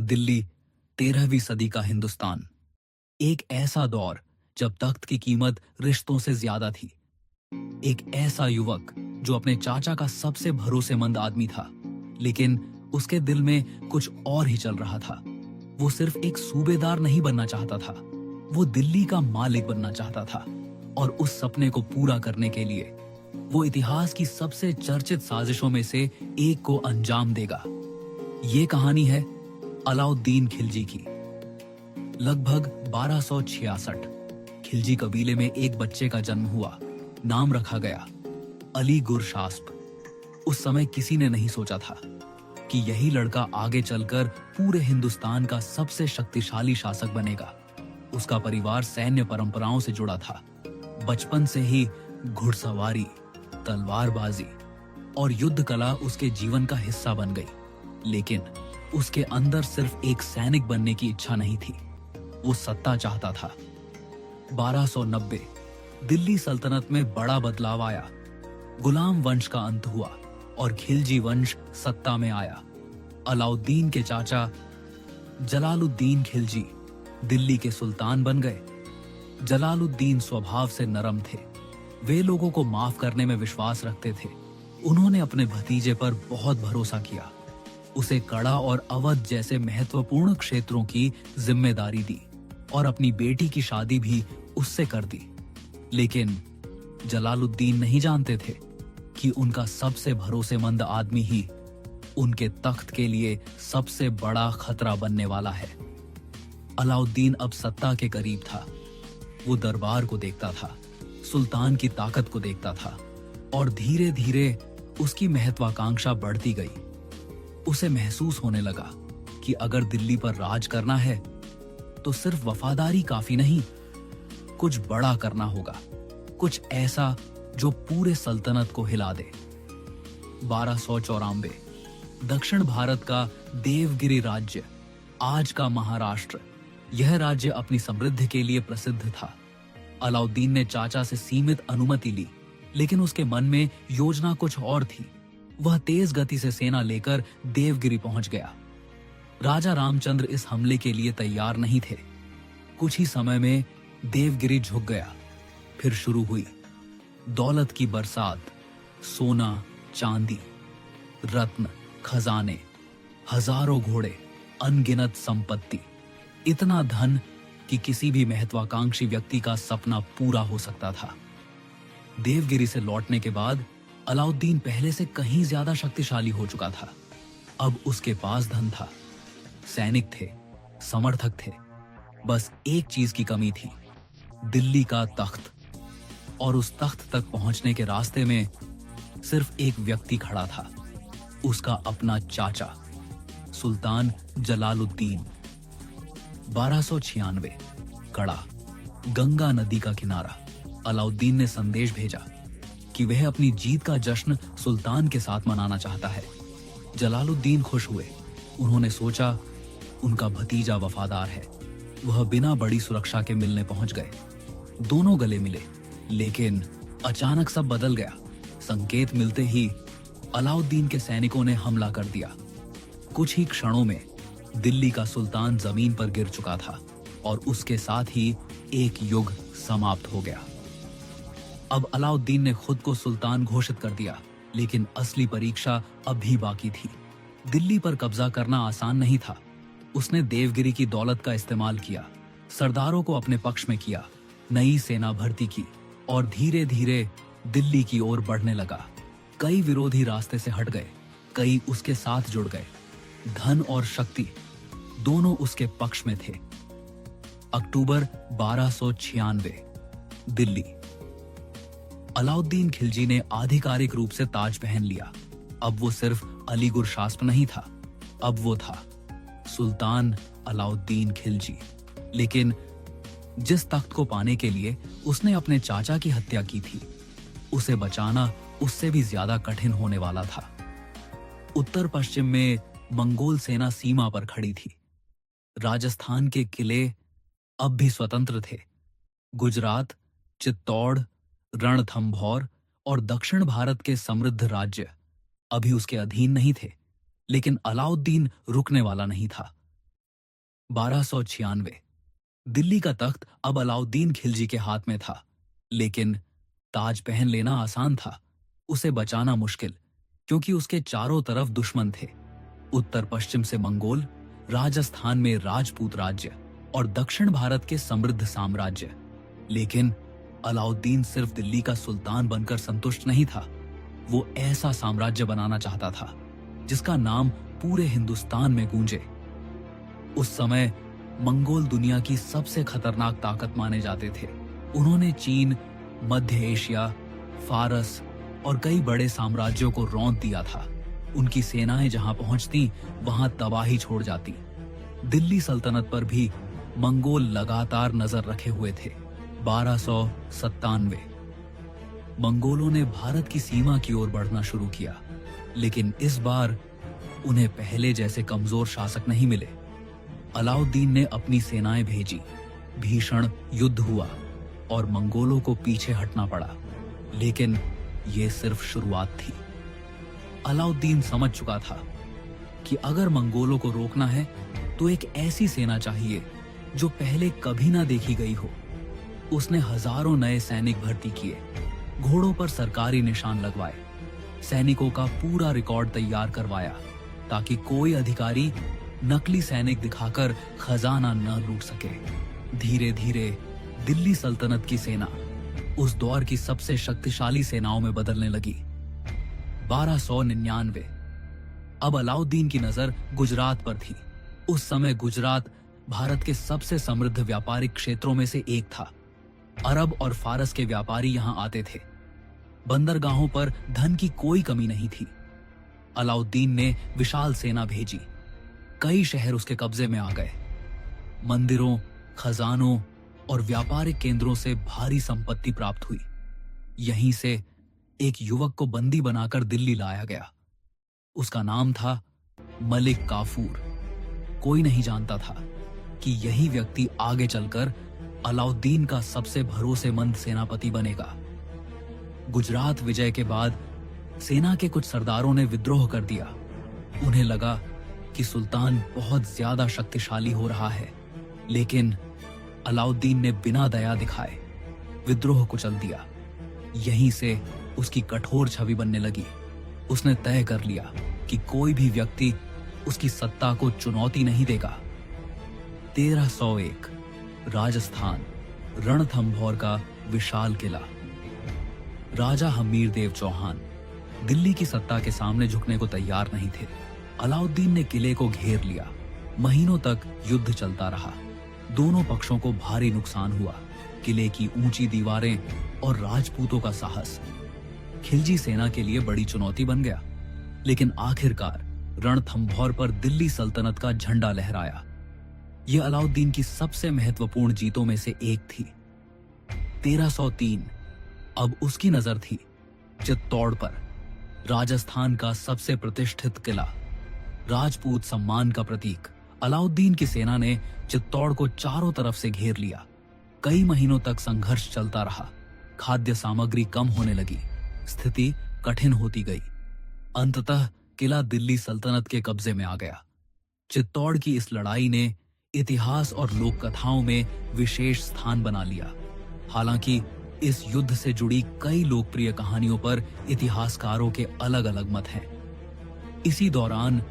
दिल्ली, 13वीं सदी का हिंदुस्तान। एक ऐसा दौर जब तख्त की कीमत रिश्तों से ज्यादा थी। एक ऐसा युवक जो अपने चाचा का सबसे भरोसेमंद आदमी था, लेकिन उसके दिल में कुछ और ही चल रहा था। वो सिर्फ एक सूबेदार नहीं बनना चाहता था, वो दिल्ली का मालिक बनना चाहता था। और उस सपने को पूरा करने के लिए वो इतिहास की सबसे चर्चित साजिशों में से एक को अंजाम देगा। ये कहानी है अलाउद्दीन खिलजी की। लगभग 1266 खिलजी कबीले में एक बच्चे का जन्म हुआ। नाम रखा गया अली गुरशास्प। उस समय किसी ने नहीं सोचा था कि यही लड़का आगे चलकर पूरे हिंदुस्तान का सबसे शक्तिशाली शासक बनेगा। उसका परिवार सैन्य परंपराओं से जुड़ा था। बचपन से ही घुड़सवारी, तलवारबाजी और युद्ध कला उसके जीवन का हिस्सा बन गई। लेकिन उसके अंदर सिर्फ एक सैनिक बनने की इच्छा नहीं थी, वो सत्ता चाहता था। 1290 दिल्ली सल्तनत में बड़ा बदलाव आया। गुलाम वंश का अंत हुआ और खिलजी वंश सत्ता में आया। अलाउद्दीन के चाचा जलालुद्दीन खिलजी दिल्ली के सुल्तान बन गए। जलालुद्दीन स्वभाव से नरम थे। वे लोगों को माफ करने में विश्वास रखते थे। उन्होंने अपने भतीजे पर बहुत भरोसा किया। उसे कड़ा और अवध जैसे महत्वपूर्ण क्षेत्रों की जिम्मेदारी दी और अपनी बेटी की शादी भी उससे कर दी। लेकिन जलालुद्दीन नहीं जानते थे कि उनका सबसे भरोसेमंद आदमी ही उनके तख्त के लिए सबसे बड़ा खतरा बनने वाला है। अलाउद्दीन अब सत्ता के करीब था। वो दरबार को देखता था, सुल्तान की ताकत को देखता था और धीरे धीरे उसकी महत्वाकांक्षा बढ़ती गई। उसे महसूस होने लगा कि अगर दिल्ली पर राज करना है तो सिर्फ वफादारी काफी नहीं, कुछ बड़ा करना होगा, कुछ ऐसा जो पूरे सल्तनत को हिला दे। 1294 दक्षिण भारत का देवगिरी राज्य, आज का महाराष्ट्र, यह राज्य अपनी समृद्धि के लिए प्रसिद्ध था। अलाउद्दीन ने चाचा से सीमित अनुमति ली, लेकिन उसके मन में योजना कुछ और थी। वह तेज गति से सेना लेकर देवगिरी पहुंच गया। राजा रामचंद्र इस हमले के लिए तैयार नहीं थे। कुछ ही समय में देवगिरी झुक गया। फिर शुरू हुई दौलत की बरसात। सोना, चांदी, रत्न, खजाने, हजारों घोड़े, अनगिनत संपत्ति, इतना धन कि किसी भी महत्वाकांक्षी व्यक्ति का सपना पूरा हो सकता था। देवगिरी से लौटने के बाद अलाउद्दीन पहले से कहीं ज्यादा शक्तिशाली हो चुका था। अब उसके पास धन था, सैनिक थे, समर्थक थे। बस एक चीज की कमी थी, दिल्ली का तख्त। और उस तख्त तक पहुंचने के रास्ते में सिर्फ एक व्यक्ति खड़ा था, उसका अपना चाचा सुल्तान जलालुद्दीन। 1296 कड़ा, गंगा नदी का किनारा। अलाउद्दीन ने संदेश भेजा कि वह अपनी जीत का जश्न सुल्तान के साथ मनाना चाहता है। जलालुद्दीन खुश हुए। उन्होंने सोचा उनका भतीजा वफादार है। वह बिना बड़ी सुरक्षा के मिलने पहुंच गए। दोनों गले मिले, लेकिन अचानक सब बदल गया। संकेत मिलते ही अलाउद्दीन के सैनिकों ने हमला कर दिया। कुछ ही क्षणों में दिल्ली का सुल्तान जमीन पर गिर चुका था और उसके साथ ही एक युग समाप्त हो गया। अब अलाउद्दीन ने खुद को सुल्तान घोषित कर दिया, लेकिन असली परीक्षा अब भी बाकी थी। दिल्ली पर कब्जा करना आसान नहीं था। उसने देवगिरी की दौलत का इस्तेमाल किया, सरदारों को अपने पक्ष में किया, नई सेना भर्ती की और धीरे धीरे दिल्ली की ओर बढ़ने लगा। कई विरोधी रास्ते से हट गए, कई उसके साथ जुड़ गए। धन और शक्ति दोनों उसके पक्ष में थे। अक्टूबर 1296 दिल्ली। अलाउद्दीन खिलजी ने आधिकारिक रूप से ताज पहन लिया। अब वो सिर्फ अली गुरशास्प नहीं था, अब वो था सुल्तान अलाउद्दीन खिलजी। लेकिन जिस तख्त को पाने के लिए उसने अपने चाचा की हत्या की थी, उसे बचाना उससे भी ज्यादा कठिन होने वाला था। उत्तर पश्चिम में मंगोल सेना सीमा पर खड़ी थी। राजस्थान के किले अब भी स्वतंत्र थे। गुजरात, चित्तौड़, रणथंभौर और दक्षिण भारत के समृद्ध राज्य अभी उसके अधीन नहीं थे। लेकिन अलाउद्दीन रुकने वाला नहीं था। 1296। दिल्ली का तख्त अब अलाउद्दीन खिलजी के हाथ में था, लेकिन ताज पहन लेना आसान था, उसे बचाना मुश्किल, क्योंकि उसके चारों तरफ दुश्मन थे। उत्तर पश्चिम से मंगोल, राजस्थान में राजपूत राज्य और दक्षिण भारत के समृद्ध साम्राज्य। लेकिन अलाउद्दीन सिर्फ दिल्ली का सुल्तान बनकर संतुष्ट नहीं था, वो ऐसा साम्राज्य बनाना चाहता था जिसका नाम पूरे हिंदुस्तान में गूंजे। उस समय मंगोल दुनिया की सबसे खतरनाक ताकत माने जाते थे। उन्होंने चीन, मध्य एशिया, फारस और कई बड़े साम्राज्यों को रौंद दिया था। उनकी सेनाएं जहां पहुंचती वहां तबाही छोड़ जाती। दिल्ली सल्तनत पर भी मंगोल लगातार नजर रखे हुए थे। 1297 मंगोलों ने भारत की सीमा की ओर बढ़ना शुरू किया, लेकिन इस बार उन्हें पहले जैसे कमजोर शासक नहीं मिले। अलाउद्दीन ने अपनी सेनाएं भेजी, भीषण युद्ध हुआ और मंगोलों को पीछे हटना पड़ा। लेकिन यह सिर्फ शुरुआत थी। अलाउद्दीन समझ चुका था कि अगर मंगोलों को रोकना है तो एक ऐसी सेना चाहिए जो पहले कभी ना देखी गई हो। उसने हजारों नए सैनिक भर्ती किए, घोड़ों पर सरकारी निशान लगवाए, सैनिकों का पूरा रिकॉर्ड तैयार करवाया ताकि कोई अधिकारी नकली सैनिक दिखाकर खजाना न लूट सके। धीरे धीरे दिल्ली सल्तनत की सेना उस दौर की सबसे शक्तिशाली सेनाओं में बदलने लगी। 1299 अब अलाउद्दीन की नजर गुजरात पर थी। उस समय गुजरात भारत के सबसे समृद्ध व्यापारिक क्षेत्रों में से एक था। अरब और फारस के व्यापारी यहां आते थे। बंदरगाहों पर धन की कोई कमी नहीं थी। अलाउद्दीन ने विशाल सेना भेजी। कई शहर उसके कब्जे में आ गए। मंदिरों, खजानों और व्यापारिक केंद्रों से भारी संपत्ति प्राप्त हुई। यहीं से एक युवक को बंदी बनाकर दिल्ली लाया गया। उसका नाम था मलिक काफूर। कोई नहीं जानता था कि यही व्यक्ति आगे चलकर अलाउद्दीन का सबसे भरोसेमंद सेनापति बनेगा। गुजरात विजय के बाद सेना के कुछ सरदारों ने विद्रोह कर दिया। उन्हें लगा कि सुल्तान बहुत ज्यादा शक्तिशाली हो रहा है, लेकिन अलाउद्दीन ने बिना दया दिखाए विद्रोह कुचल दिया। यहीं से उसकी कठोर छवि बनने लगी। उसने तय कर लिया कि कोई भी व्यक्ति उसकी सत्ता को चुनौती नहीं देगा। 1301 राजस्थान, रणथंभौर का विशाल किला। राजा हमीर देव चौहान दिल्ली की सत्ता के सामने झुकने को तैयार नहीं थे। अलाउद्दीन ने किले को घेर लिया। महीनों तक युद्ध चलता रहा। दोनों पक्षों को भारी नुकसान हुआ। किले की ऊंची दीवारें और राजपूतों का साहस खिलजी सेना के लिए बड़ी चुनौती बन गया। लेकिन आखिरकार रणथंभौर पर दिल्ली सल्तनत का झंडा लहराया। यह अलाउद्दीन की सबसे महत्वपूर्ण जीतों में से एक थी। 1303 अब उसकी नजर थी चित्तौड़ पर, राजस्थान का सबसे प्रतिष्ठित किला, राजपूत सम्मान का प्रतीक। अलाउद्दीन की सेना ने चित्तौड़ को चारों तरफ से घेर लिया। कई महीनों तक संघर्ष चलता रहा। खाद्य सामग्री कम होने लगी। स्थिति कठिन होती गई। अंततः किला दिल्ली सल्तनत के कब्जे में आ गया। चित्तौड़ की इस लड़ाई ने इतिहास और लोक कथाओं में विशेष स्थान बना लिया। हालांकि इस युद्ध से जुड़ी कई लोकप्रिय कहानियों पर इतिहासकारों के अलग अलग मत हैं। इसी दौरान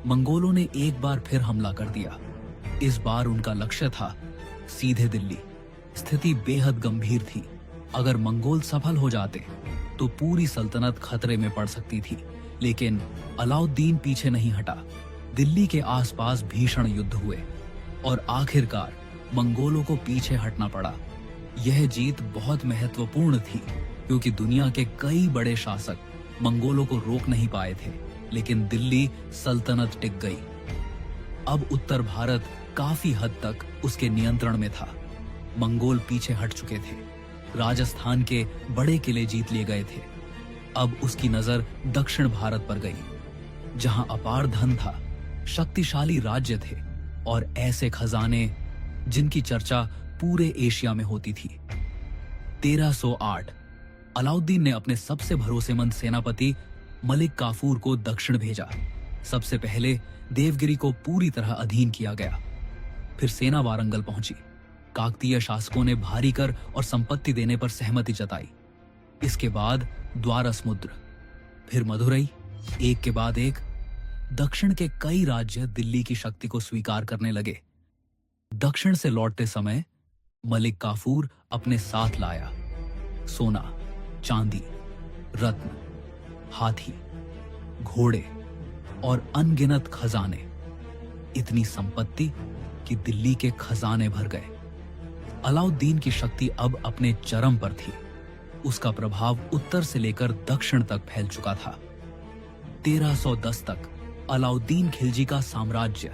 मंगोलों ने एक बार फिर हमला कर दिया। इस बार उनका लक्ष्य था सीधे दिल्ली। स्थिति बेहद गंभीर थी। अगर मंगोल सफल हो जाते तो पूरी सल्तनत खतरे में पड़ सकती थी। लेकिन अलाउद्दीन पीछे नहीं हटा। दिल्ली के आसपास भीषण युद्ध हुए और आखिरकार मंगोलों को पीछे हटना पड़ा। यह जीत बहुत महत्वपूर्ण थी क्योंकि दुनिया के कई बड़े शासक मंगोलों को रोक नहीं पाए थे, लेकिन दिल्ली सल्तनत टिक गई। अब उत्तर भारत काफी हद तक उसके नियंत्रण में था। मंगोल पीछे हट चुके थे। राजस्थान के बड़े किले जीत लिए गए थे। अब उसकी नजर दक्षिण भारत पर गई, जहां अपार धन था, शक्तिशाली राज्य थे और ऐसे खजाने जिनकी चर्चा पूरे एशिया में होती थी। 1308 अलाउद्दीन ने अपने सबसे भरोसेमंद सेनापति मलिक काफूर को दक्षिण भेजा। सबसे पहले देवगिरी को पूरी तरह अधीन किया गया। फिर सेना वारंगल पहुंची। काकतीय शासकों ने भारी कर और संपत्ति देने पर सहमति जताई। इसके बाद द्वारा समुद्र, फिर मदुरई, एक के बाद एक। दक्षिण के कई राज्य दिल्ली की शक्ति को स्वीकार करने लगे। दक्षिण से लौटते समय मलिक काफूर अपने साथ लाया सोना, चांदी, रत्न, हाथी, घोड़े और अनगिनत खजाने। इतनी संपत्ति कि दिल्ली के खजाने भर गए। अलाउद्दीन की शक्ति अब अपने चरम पर थी। उसका प्रभाव उत्तर से लेकर दक्षिण तक फैल चुका था। 1310 तक अलाउद्दीन खिलजी का साम्राज्य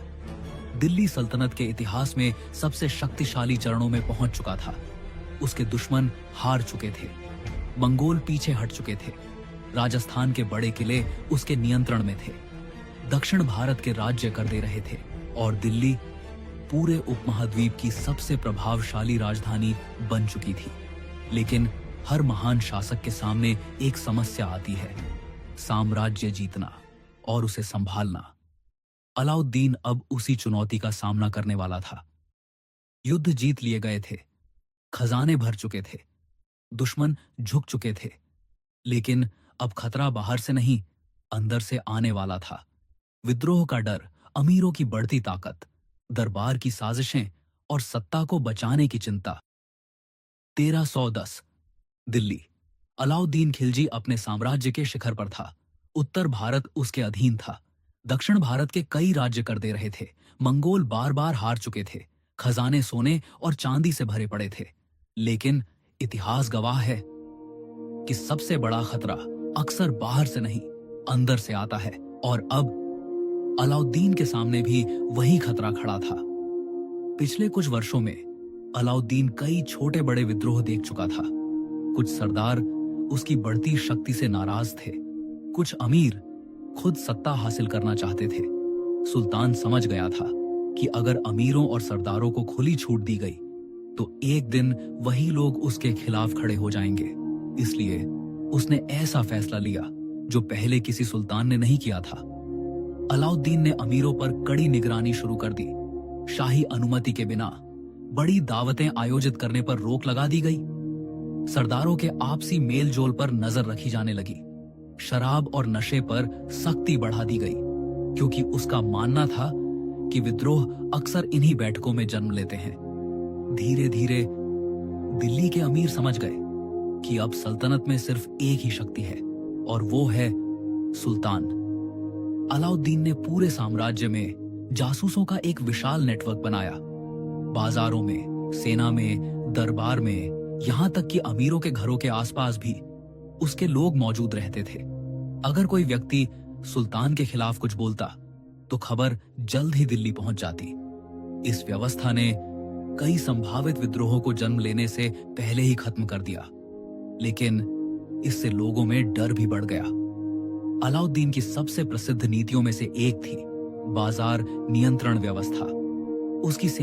दिल्ली सल्तनत के इतिहास में सबसे शक्तिशाली चरणों में पहुंच चुका था। उसके दुश्मन हार चुके थे, मंगोल पीछे हट चुके थे, राजस्थान के बड़े किले उसके नियंत्रण में थे, दक्षिण भारत के राज्य कर दे रहे थे और दिल्ली पूरे उपमहाद्वीप की सबसे प्रभावशाली राजधानी बन चुकी थी। लेकिन हर महान शासक के सामने एक समस्या आती है, साम्राज्य जीतना और उसे संभालना। अलाउद्दीन अब उसी चुनौती का सामना करने वाला था। युद्ध जीत लिए गए थे, खजाने भर चुके थे, दुश्मन झुक चुके थे, लेकिन अब खतरा बाहर से नहीं, अंदर से आने वाला था। विद्रोह का डर, अमीरों की बढ़ती ताकत, दरबार की साजिशें और सत्ता को बचाने की चिंता। 1310 दिल्ली। अलाउद्दीन खिलजी अपने साम्राज्य के शिखर पर था। उत्तर भारत उसके अधीन था। दक्षिण भारत के कई राज्य कर दे रहे थे। मंगोल बार बार हार चुके थे। खजाने सोने और चांदी से भरे पड़े थे। लेकिन इतिहास गवाह है कि सबसे बड़ा खतरा अक्सर बाहर से नहीं, अंदर से आता है। और अब अलाउद्दीन के सामने भी वही खतरा खड़ा था। पिछले कुछ वर्षों में अलाउद्दीन कई छोटे बड़े विद्रोह देख चुका था। कुछ सरदार उसकी बढ़ती शक्ति से नाराज थे, कुछ अमीर खुद सत्ता हासिल करना चाहते थे। सुल्तान समझ गया था कि अगर अमीरों और सरदारों को खुली छूट दी गई तो एक दिन वही लोग उसके खिलाफ खड़े हो जाएंगे। इसलिए उसने ऐसा फैसला लिया जो पहले किसी सुल्तान ने नहीं किया था। अलाउद्दीन ने अमीरों पर कड़ी निगरानी शुरू कर दी। शाही अनुमति के बिना बड़ी दावतें आयोजित करने पर रोक लगा दी गई। सरदारों के आपसी मेल जोल पर नजर रखी जाने लगी। शराब और नशे पर सख्ती बढ़ा दी गई, क्योंकि उसका मानना था कि विद्रोह अक्सर इन्हीं बैठकों में जन्म लेते हैं। धीरे धीरे दिल्ली के अमीर समझ गए कि अब सल्तनत में सिर्फ एक ही शक्ति है और वो है सुल्तान। अलाउद्दीन ने पूरे साम्राज्य में जासूसों का एक विशाल नेटवर्क बनाया। बाजारों में, सेना में, दरबार में, यहां तक कि अमीरों के घरों के आसपास भी उसके लोग मौजूद रहते थे। अगर कोई व्यक्ति सुल्तान के खिलाफ कुछ बोलता तो खबर जल्द ही दिल्ली पहुंच जाती। इस व्यवस्था ने कई संभावित विद्रोहों को जन्म लेने से पहले ही खत्म कर दिया, लेकिन इससे लोगों में डर भी बढ़ गया। अलाउद्दीन की सबसे प्रसिद्ध नीतियों में से एक थी बाजार नियंत्रण व्यवस्था। उसकी